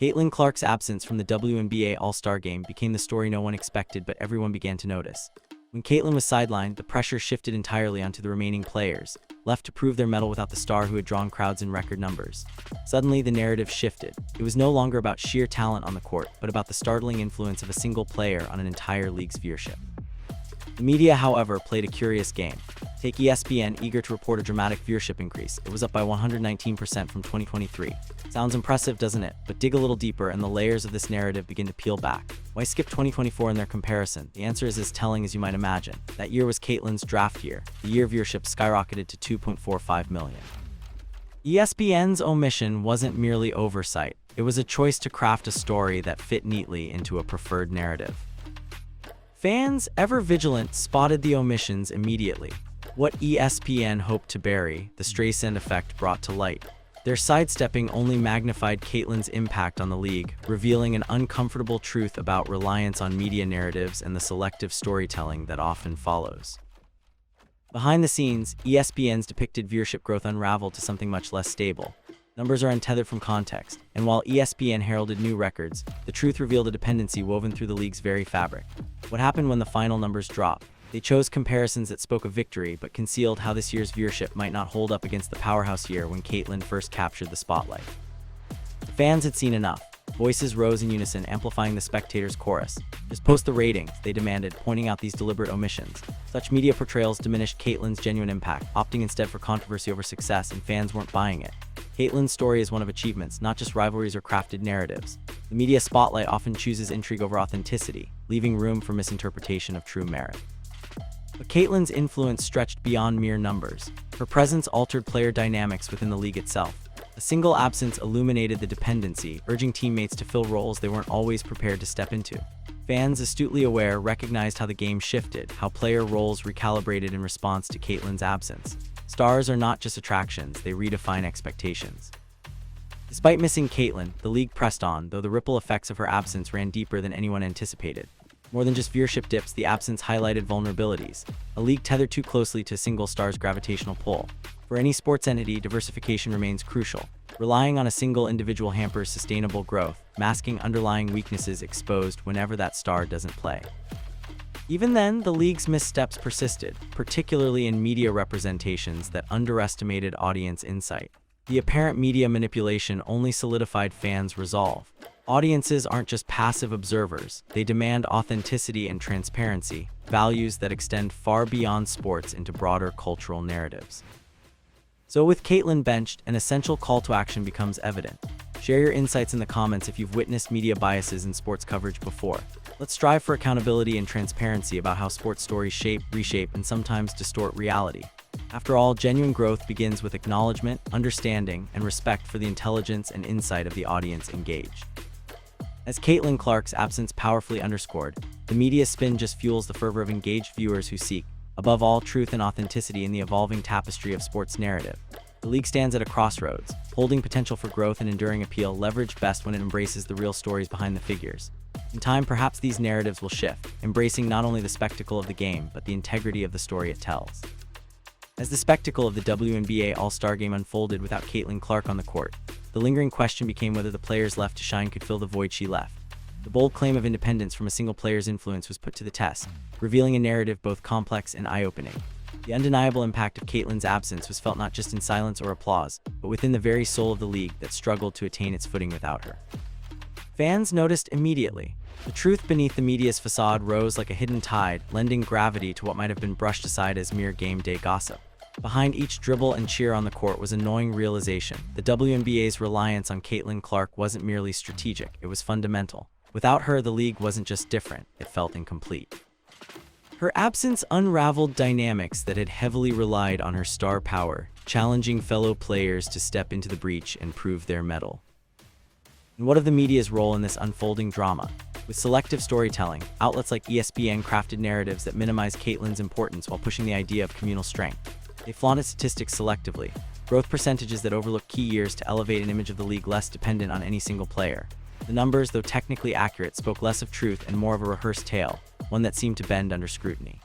Caitlyn Clark's absence from the WNBA All-Star game became the story no one expected, but everyone began to notice. When Caitlyn was sidelined, the pressure shifted entirely onto the remaining players, left to prove their mettle without the star who had drawn crowds in record numbers. Suddenly, the narrative shifted. It was no longer about sheer talent on the court, but about the startling influence of a single player on an entire league's viewership. The media, however, played a curious game. Take ESPN, eager to report a dramatic viewership increase. It was up by 119% from 2023. Sounds impressive, doesn't it? But dig a little deeper and the layers of this narrative begin to peel back. Why skip 2024 in their comparison? The answer is as telling as you might imagine. That year was Caitlyn's draft year. The year viewership skyrocketed to 2.45 million. ESPN's omission wasn't merely oversight. It was a choice to craft a story that fit neatly into a preferred narrative. Fans, ever vigilant, spotted the omissions immediately. What ESPN hoped to bury, the Streisand effect brought to light. Their sidestepping only magnified Caitlyn's impact on the league, revealing an uncomfortable truth about reliance on media narratives and the selective storytelling that often follows. Behind the scenes, ESPN's depicted viewership growth unraveled to something much less stable. Numbers are untethered from context, and while ESPN heralded new records, the truth revealed a dependency woven through the league's very fabric. What happened when the final numbers dropped? They chose comparisons that spoke of victory, but concealed how this year's viewership might not hold up against the powerhouse year when Caitlyn first captured the spotlight. The fans had seen enough. Voices rose in unison, amplifying the spectators' chorus. Just post the ratings, they demanded, pointing out these deliberate omissions. Such media portrayals diminished Caitlyn's genuine impact, opting instead for controversy over success, and fans weren't buying it. Caitlyn's story is one of achievements, not just rivalries or crafted narratives. The media spotlight often chooses intrigue over authenticity, leaving room for misinterpretation of true merit. But Caitlyn's influence stretched beyond mere numbers. Her presence altered player dynamics within the league itself. A single absence illuminated the dependency, urging teammates to fill roles they weren't always prepared to step into. Fans, astutely aware, recognized how the game shifted, how player roles recalibrated in response to Caitlyn's absence. Stars are not just attractions, they redefine expectations. Despite missing Caitlyn, the league pressed on, though the ripple effects of her absence ran deeper than anyone anticipated. More than just viewership dips, the absence highlighted vulnerabilities, a league tethered too closely to a single star's gravitational pull. For any sports entity, diversification remains crucial. Relying on a single individual hampers sustainable growth, masking underlying weaknesses exposed whenever that star doesn't play. Even then, the league's missteps persisted, particularly in media representations that underestimated audience insight. The apparent media manipulation only solidified fans' resolve. Audiences aren't just passive observers, they demand authenticity and transparency, values that extend far beyond sports into broader cultural narratives. So with Caitlyn benched, an essential call to action becomes evident. Share your insights in the comments if you've witnessed media biases in sports coverage before. Let's strive for accountability and transparency about how sports stories shape, reshape, and sometimes distort reality. After all, genuine growth begins with acknowledgement, understanding, and respect for the intelligence and insight of the audience engaged. As Caitlyn Clark's absence powerfully underscored, the media spin just fuels the fervor of engaged viewers who seek, above all, truth and authenticity in the evolving tapestry of sports narrative. The league stands at a crossroads, holding potential for growth and enduring appeal, leveraged best when it embraces the real stories behind the figures. In time, perhaps these narratives will shift, embracing not only the spectacle of the game, but the integrity of the story it tells. As the spectacle of the WNBA All-Star game unfolded without Caitlyn Clark on the court, the lingering question became whether the players left to shine could fill the void she left. The bold claim of independence from a single player's influence was put to the test, revealing a narrative both complex and eye-opening. The undeniable impact of Caitlyn's absence was felt not just in silence or applause, but within the very soul of the league that struggled to attain its footing without her. Fans noticed immediately. The truth beneath the media's facade rose like a hidden tide, lending gravity to what might have been brushed aside as mere game day gossip. Behind each dribble and cheer on the court was a gnawing realization. The WNBA's reliance on Caitlyn Clark wasn't merely strategic, it was fundamental. Without her, the league wasn't just different, it felt incomplete. Her absence unraveled dynamics that had heavily relied on her star power, challenging fellow players to step into the breach and prove their mettle. And what of the media's role in this unfolding drama? With selective storytelling, outlets like ESPN crafted narratives that minimize Caitlyn's importance while pushing the idea of communal strength. They flaunted statistics selectively, growth percentages that overlooked key years to elevate an image of the league less dependent on any single player. The numbers, though technically accurate, spoke less of truth and more of a rehearsed tale, one that seemed to bend under scrutiny.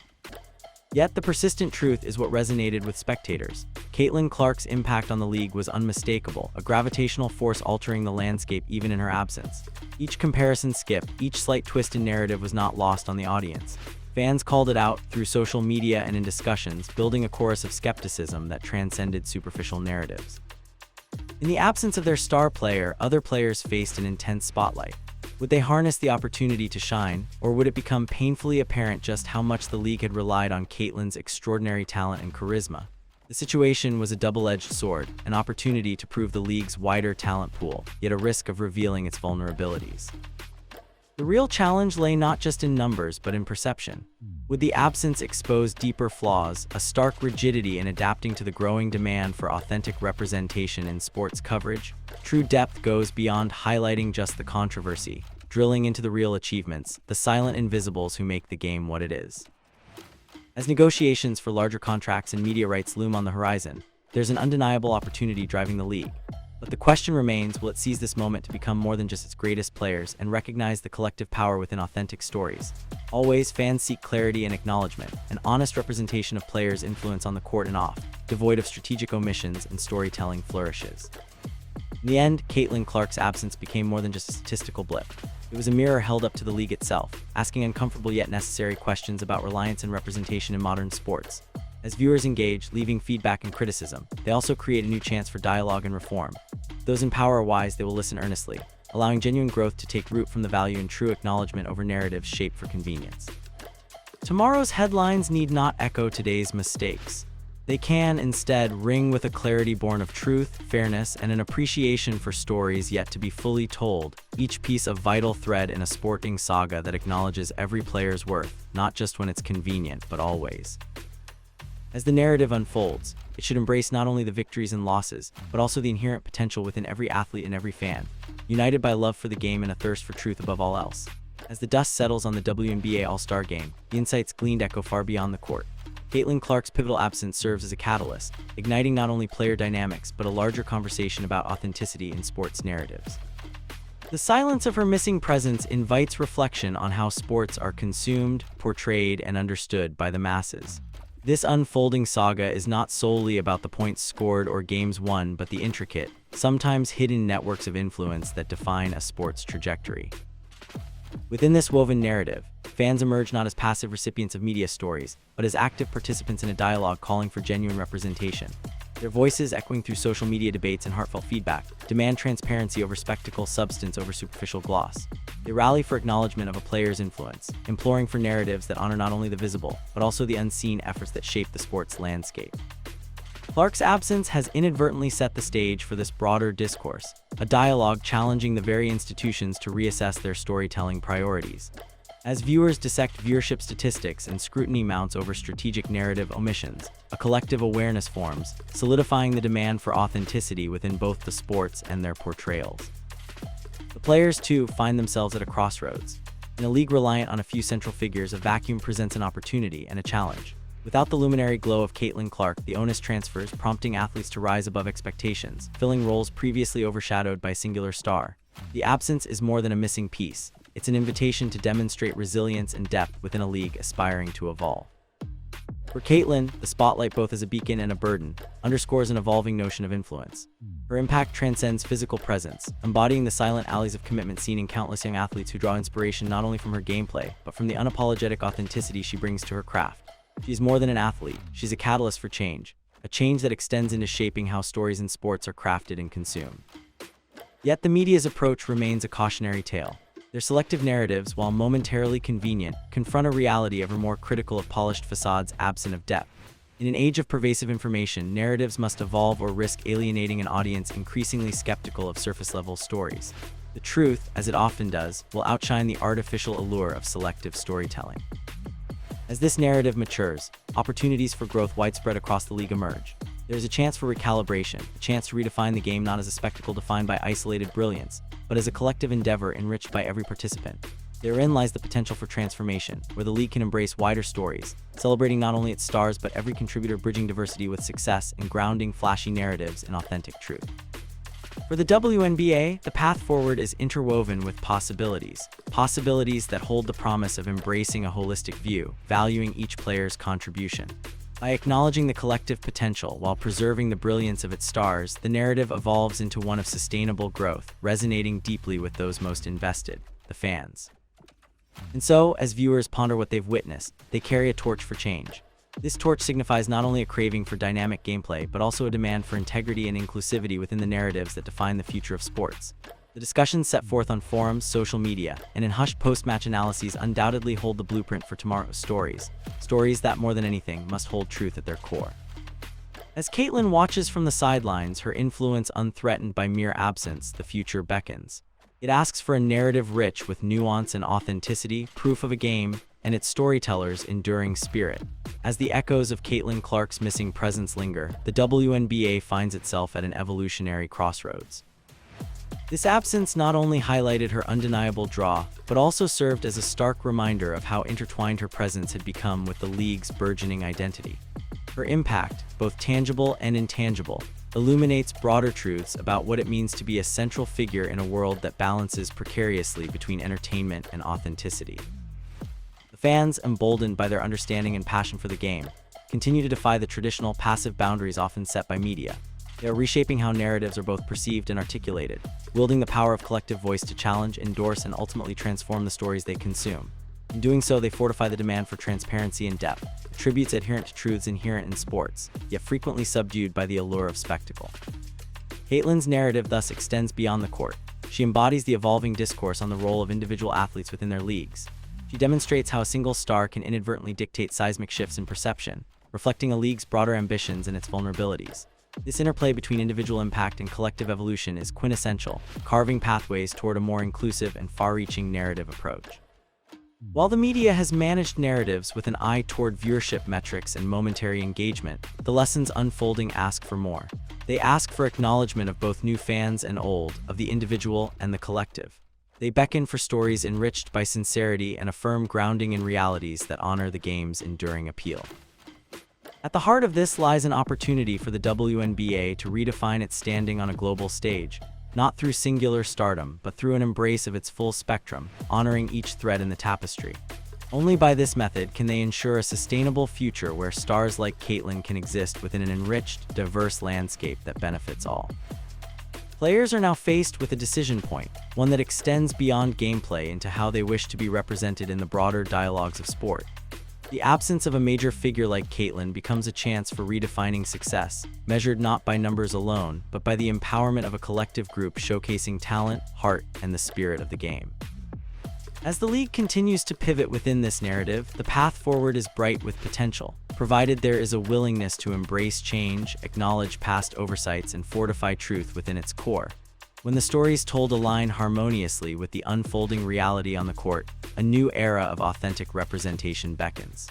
Yet the persistent truth is what resonated with spectators. Caitlyn Clark's impact on the league was unmistakable, a gravitational force altering the landscape even in her absence. Each comparison skip, each slight twist in narrative was not lost on the audience. Fans called it out through social media and in discussions, building a chorus of skepticism that transcended superficial narratives. In the absence of their star player, other players faced an intense spotlight. Would they harness the opportunity to shine, or would it become painfully apparent just how much the league had relied on Caitlyn's extraordinary talent and charisma? The situation was a double-edged sword, an opportunity to prove the league's wider talent pool, yet a risk of revealing its vulnerabilities. The real challenge lay not just in numbers, but in perception. Would the absence expose deeper flaws, a stark rigidity in adapting to the growing demand for authentic representation in sports coverage? True depth goes beyond highlighting just the controversy, drilling into the real achievements, the silent invisibles who make the game what it is. As negotiations for larger contracts and media rights loom on the horizon, there's an undeniable opportunity driving the league. But the question remains, will it seize this moment to become more than just its greatest players and recognize the collective power within authentic stories? Always, fans seek clarity and acknowledgement, an honest representation of players' influence on the court and off, devoid of strategic omissions and storytelling flourishes. In the end, Caitlyn Clark's absence became more than just a statistical blip. It was a mirror held up to the league itself, asking uncomfortable yet necessary questions about reliance and representation in modern sports. As viewers engage, leaving feedback and criticism, they also create a new chance for dialogue and reform. If those in power are wise, they will listen earnestly, allowing genuine growth to take root from the value in true acknowledgement over narratives shaped for convenience. Tomorrow's headlines need not echo today's mistakes. They can, instead, ring with a clarity born of truth, fairness, and an appreciation for stories yet to be fully told, each piece a vital thread in a sporting saga that acknowledges every player's worth, not just when it's convenient, but always. As the narrative unfolds, it should embrace not only the victories and losses, but also the inherent potential within every athlete and every fan, united by love for the game and a thirst for truth above all else. As the dust settles on the WNBA All-Star game, the insights gleaned echo far beyond the court. Caitlyn Clark's pivotal absence serves as a catalyst, igniting not only player dynamics, but a larger conversation about authenticity in sports narratives. The silence of her missing presence invites reflection on how sports are consumed, portrayed, and understood by the masses. This unfolding saga is not solely about the points scored or games won, but the intricate, sometimes hidden networks of influence that define a sport's trajectory. Within this woven narrative, fans emerge not as passive recipients of media stories, but as active participants in a dialogue calling for genuine representation. Their voices, echoing through social media debates and heartfelt feedback, demand transparency over spectacle, substance over superficial gloss. They rally for acknowledgement of a player's influence, imploring for narratives that honor not only the visible, but also the unseen efforts that shape the sport's landscape. Clark's absence has inadvertently set the stage for this broader discourse, a dialogue challenging the very institutions to reassess their storytelling priorities. As viewers dissect viewership statistics and scrutiny mounts over strategic narrative omissions, a collective awareness forms, solidifying the demand for authenticity within both the sports and their portrayals. The players, too, find themselves at a crossroads. In a league reliant on a few central figures, a vacuum presents an opportunity and a challenge. Without the luminary glow of Caitlyn Clark, the onus transfers, prompting athletes to rise above expectations, filling roles previously overshadowed by a singular star. The absence is more than a missing piece. It's an invitation to demonstrate resilience and depth within a league aspiring to evolve. For Caitlyn, the spotlight, both as a beacon and a burden, underscores an evolving notion of influence. Her impact transcends physical presence, embodying the silent alleys of commitment seen in countless young athletes who draw inspiration not only from her gameplay, but from the unapologetic authenticity she brings to her craft. She's more than an athlete, she's a catalyst for change, a change that extends into shaping how stories in sports are crafted and consumed. Yet the media's approach remains a cautionary tale. Their selective narratives, while momentarily convenient, confront a reality ever more critical of polished facades absent of depth. In an age of pervasive information, narratives must evolve or risk alienating an audience increasingly skeptical of surface-level stories. The truth, as it often does, will outshine the artificial allure of selective storytelling. As this narrative matures, opportunities for growth widespread across the league emerge. There is a chance for recalibration, a chance to redefine the game not as a spectacle defined by isolated brilliance, but as a collective endeavor enriched by every participant. Therein lies the potential for transformation, where the league can embrace wider stories, celebrating not only its stars but every contributor, bridging diversity with success and grounding flashy narratives in authentic truth. For the WNBA, the path forward is interwoven with possibilities that hold the promise of embracing a holistic view, valuing each player's contribution. By acknowledging the collective potential while preserving the brilliance of its stars, the narrative evolves into one of sustainable growth, resonating deeply with those most invested, the fans. And so, as viewers ponder what they've witnessed, they carry a torch for change. This torch signifies not only a craving for dynamic gameplay, but also a demand for integrity and inclusivity within the narratives that define the future of sports. The discussions set forth on forums, social media, and in hushed post-match analyses undoubtedly hold the blueprint for tomorrow's stories that, more than anything, must hold truth at their core. As Caitlyn watches from the sidelines, her influence unthreatened by mere absence, the future beckons. It asks for a narrative rich with nuance and authenticity, proof of a game, and its storyteller's enduring spirit. As the echoes of Caitlyn Clark's missing presence linger, the WNBA finds itself at an evolutionary crossroads. This absence not only highlighted her undeniable draw, but also served as a stark reminder of how intertwined her presence had become with the league's burgeoning identity. Her impact, both tangible and intangible, illuminates broader truths about what it means to be a central figure in a world that balances precariously between entertainment and authenticity. The fans, emboldened by their understanding and passion for the game, continue to defy the traditional passive boundaries often set by media. They are reshaping how narratives are both perceived and articulated, wielding the power of collective voice to challenge, endorse, and ultimately transform the stories they consume. In doing so, they fortify the demand for transparency and depth, attributes adherent to truths inherent in sports, yet frequently subdued by the allure of spectacle. Caitlyn's narrative thus extends beyond the court. She embodies the evolving discourse on the role of individual athletes within their leagues. She demonstrates how a single star can inadvertently dictate seismic shifts in perception, reflecting a league's broader ambitions and its vulnerabilities. This interplay between individual impact and collective evolution is quintessential, carving pathways toward a more inclusive and far-reaching narrative approach. While the media has managed narratives with an eye toward viewership metrics and momentary engagement, the lessons unfolding ask for more. They ask for acknowledgement of both new fans and old, of the individual and the collective. They beckon for stories enriched by sincerity and a firm grounding in realities that honor the game's enduring appeal. At the heart of this lies an opportunity for the WNBA to redefine its standing on a global stage, not through singular stardom, but through an embrace of its full spectrum, honoring each thread in the tapestry. Only by this method can they ensure a sustainable future where stars like Caitlyn can exist within an enriched, diverse landscape that benefits all. Players are now faced with a decision point, one that extends beyond gameplay into how they wish to be represented in the broader dialogues of sport. The absence of a major figure like Caitlyn becomes a chance for redefining success, measured not by numbers alone, but by the empowerment of a collective group showcasing talent, heart, and the spirit of the game. As the league continues to pivot within this narrative, the path forward is bright with potential, provided there is a willingness to embrace change, acknowledge past oversights, and fortify truth within its core. When the stories told align harmoniously with the unfolding reality on the court, a new era of authentic representation beckons.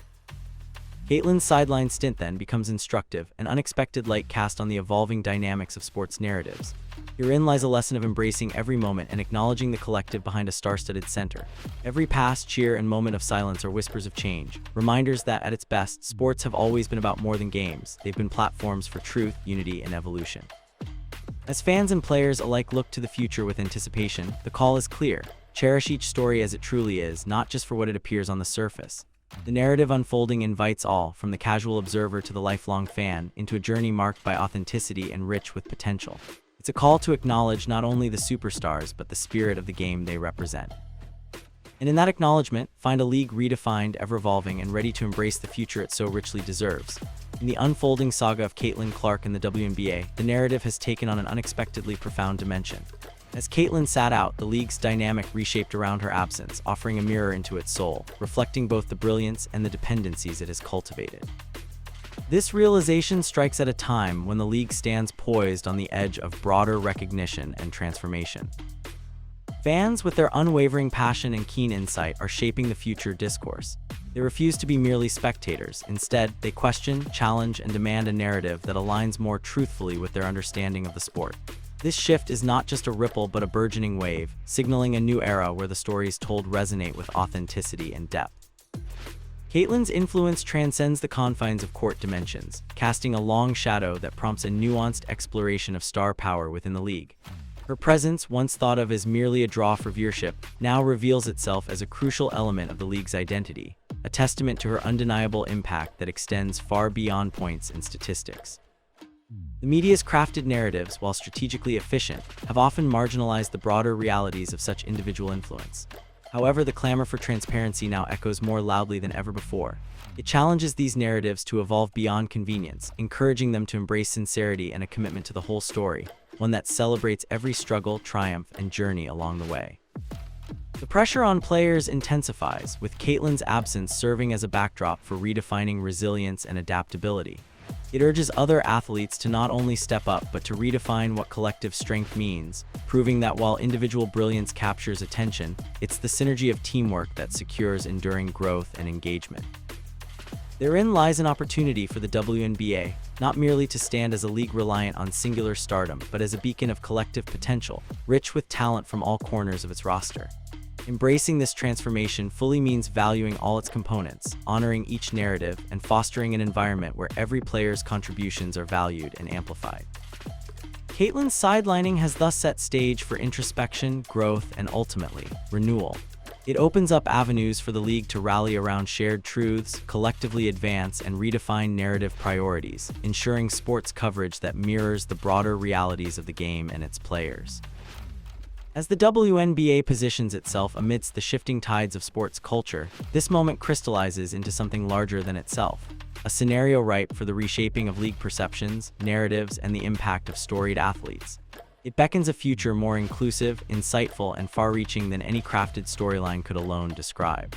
Caitlyn's sideline stint then becomes instructive, an unexpected light cast on the evolving dynamics of sports narratives. Herein lies a lesson of embracing every moment and acknowledging the collective behind a star-studded center. Every pass, cheer, and moment of silence are whispers of change, reminders that, at its best, sports have always been about more than games. They've been platforms for truth, unity, and evolution. As fans and players alike look to the future with anticipation, the call is clear. Cherish each story as it truly is, not just for what it appears on the surface. The narrative unfolding invites all, from the casual observer to the lifelong fan, into a journey marked by authenticity and rich with potential. It's a call to acknowledge not only the superstars, but the spirit of the game they represent. And in that acknowledgement, find a league redefined, ever-evolving, and ready to embrace the future it so richly deserves. In the unfolding saga of Caitlyn Clark and the WNBA, the narrative has taken on an unexpectedly profound dimension. As Caitlyn sat out, the league's dynamic reshaped around her absence, offering a mirror into its soul, reflecting both the brilliance and the dependencies it has cultivated. This realization strikes at a time when the league stands poised on the edge of broader recognition and transformation. Fans, with their unwavering passion and keen insight, are shaping the future discourse. They refuse to be merely spectators. Instead, they question, challenge, and demand a narrative that aligns more truthfully with their understanding of the sport. This shift is not just a ripple but a burgeoning wave, signaling a new era where the stories told resonate with authenticity and depth. Caitlyn's influence transcends the confines of court dimensions, casting a long shadow that prompts a nuanced exploration of star power within the league. Her presence, once thought of as merely a draw for viewership, now reveals itself as a crucial element of the league's identity, a testament to her undeniable impact that extends far beyond points and statistics. The media's crafted narratives, while strategically efficient, have often marginalized the broader realities of such individual influence. However, the clamor for transparency now echoes more loudly than ever before. It challenges these narratives to evolve beyond convenience, encouraging them to embrace sincerity and a commitment to the whole story, one that celebrates every struggle, triumph, and journey along the way. The pressure on players intensifies, with Caitlyn's absence serving as a backdrop for redefining resilience and adaptability. It urges other athletes to not only step up but to redefine what collective strength means, proving that while individual brilliance captures attention, it's the synergy of teamwork that secures enduring growth and engagement. Therein lies an opportunity for the WNBA, not merely to stand as a league reliant on singular stardom, but as a beacon of collective potential, rich with talent from all corners of its roster. Embracing this transformation fully means valuing all its components, honoring each narrative, and fostering an environment where every player's contributions are valued and amplified. Caitlyn's sidelining has thus set stage for introspection, growth, and ultimately, renewal. It opens up avenues for the league to rally around shared truths, collectively advance and redefine narrative priorities, ensuring sports coverage that mirrors the broader realities of the game and its players. As the WNBA positions itself amidst the shifting tides of sports culture, this moment crystallizes into something larger than itself, a scenario ripe for the reshaping of league perceptions, narratives, and the impact of storied athletes. It beckons a future more inclusive, insightful, and far-reaching than any crafted storyline could alone describe.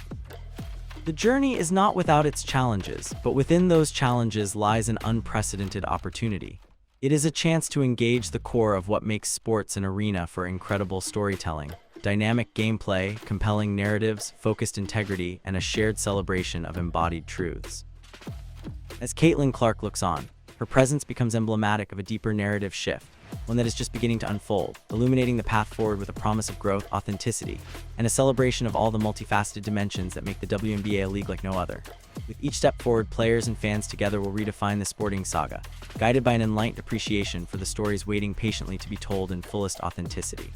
The journey is not without its challenges, but within those challenges lies an unprecedented opportunity. It is a chance to engage the core of what makes sports an arena for incredible storytelling, dynamic gameplay, compelling narratives, focused integrity, and a shared celebration of embodied truths. As Caitlyn Clark looks on, her presence becomes emblematic of a deeper narrative shift, one that is just beginning to unfold, illuminating the path forward with a promise of growth, authenticity, and a celebration of all the multifaceted dimensions that make the WNBA a league like no other. With each step forward, players and fans together will redefine the sporting saga, guided by an enlightened appreciation for the stories waiting patiently to be told in fullest authenticity.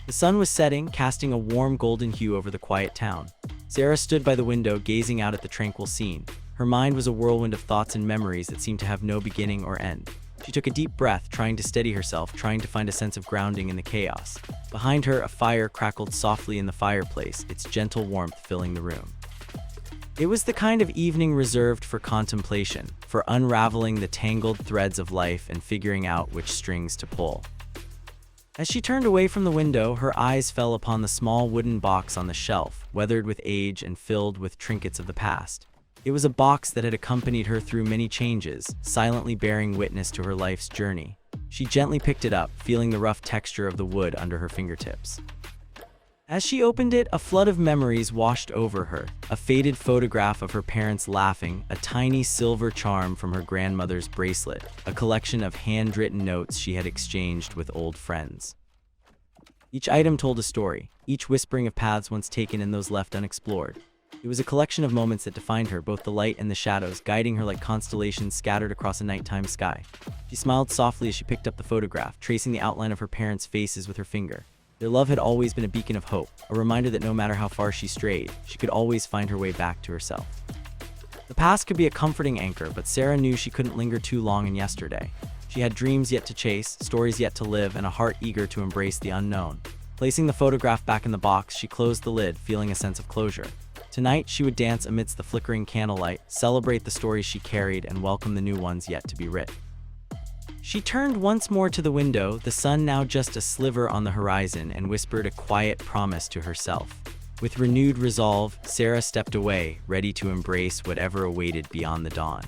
The sun was setting, casting a warm golden hue over the quiet town. Sarah stood by the window, gazing out at the tranquil scene. Her mind was a whirlwind of thoughts and memories that seemed to have no beginning or end. She took a deep breath, trying to steady herself, trying to find a sense of grounding in the chaos. Behind her, a fire crackled softly in the fireplace, its gentle warmth filling the room. It was the kind of evening reserved for contemplation, for unraveling the tangled threads of life and figuring out which strings to pull. As she turned away from the window, her eyes fell upon the small wooden box on the shelf, weathered with age and filled with trinkets of the past. It was a box that had accompanied her through many changes, silently bearing witness to her life's journey. She gently picked it up, feeling the rough texture of the wood under her fingertips. As she opened it, a flood of memories washed over her. A faded photograph of her parents laughing, a tiny silver charm from her grandmother's bracelet, a collection of handwritten notes she had exchanged with old friends. Each item told a story, each whispering of paths once taken and those left unexplored. It was a collection of moments that defined her, both the light and the shadows, guiding her like constellations scattered across a nighttime sky. She smiled softly as she picked up the photograph, tracing the outline of her parents' faces with her finger. Their love had always been a beacon of hope, a reminder that no matter how far she strayed, she could always find her way back to herself. The past could be a comforting anchor, but Sarah knew she couldn't linger too long in yesterday. She had dreams yet to chase, stories yet to live, and a heart eager to embrace the unknown. Placing the photograph back in the box, she closed the lid, feeling a sense of closure. Tonight, she would dance amidst the flickering candlelight, celebrate the stories she carried, and welcome the new ones yet to be written. She turned once more to the window, the sun now just a sliver on the horizon, and whispered a quiet promise to herself. With renewed resolve, Sarah stepped away, ready to embrace whatever awaited beyond the dawn.